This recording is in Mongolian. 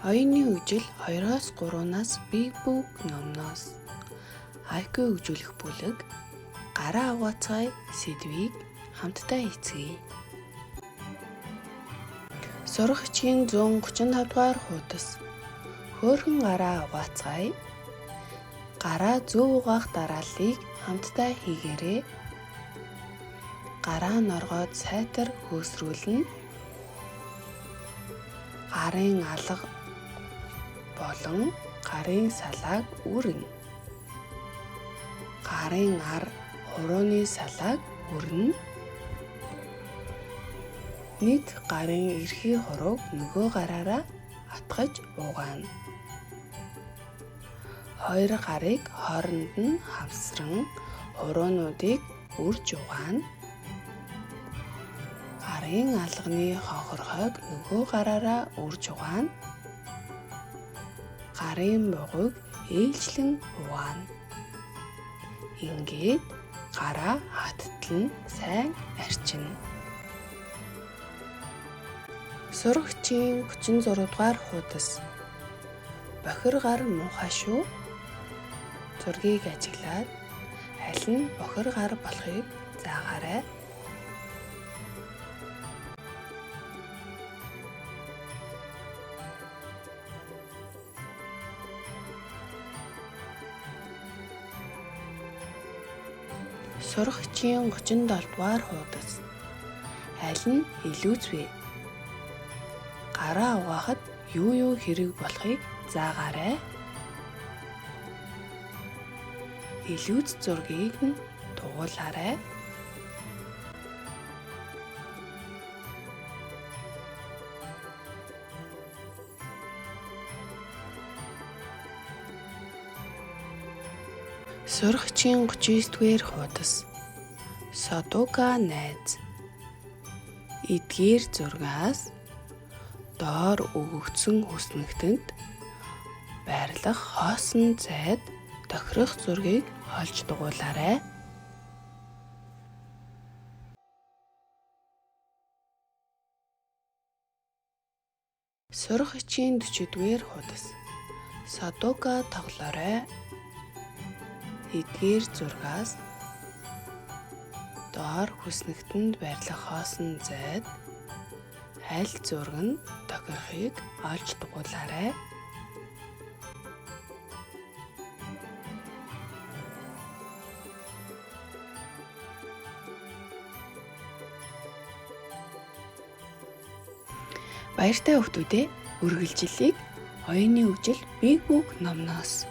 Оюуны үгжил 2-3-наас Big Book номноос IQ хөгжүүлэх бүлэг гараа угаацгай сэдвийг хамтдаа эцгээе. Сурах бичгийн 135 дугаар хуудас. Хөөрхөн гараа угаацгай. Гараа зөв угаах дарааллыг хамтдаа хийгээрэй. Гараа норгоод сайтар хөөсрүүлнэ. Гарын алга болон гарын салааг үрнэ. Гарын ар хурууны салааг үрнэ. Нэг гарын эрхий хурууг нөгөө гараараа атгаж угаана. Хоёр гарыг хооронд нь хавсран хуруунуудыг үрж угаана. Гарын алганы хохорхойг нөгөө гараараа үрж угаана. Гарын бугыг ээлжлэн угаана. Ингээд гараа хаттал нь сайн арчина. Сурах бичгийн 36 дугаар хуудас. Бохир гар муухай шүү. Зургийг ажиглаад аль нь бохир гар болохыг заагаарай. Сурах бичгийн 37 дугаар хуудас. Аль нь илүү зүй? Гараа угаахад юу хэрэг болохыг заагаарай. Илүүц зургийг нь тугуулаарай. Сурах бичгийн 39-р хуудас. Содука найз. Эдгээр зургаас доор өгөгдсөн хүснэгтэнд байрлах хоосон зайд тохирох зургийг олж дугуулаарай. Сурах бичгийн 40-р хуудас. Содука тоглоорой. Эдгээр зургаас доор хүснэгтэнд байрлах хоосон зайд аль зураг нь тохирохыг олж дугуулаарай. Баяртай хүүхдүүдээ, үргэлжлэлийг оюуны хөгжил Big Book номноос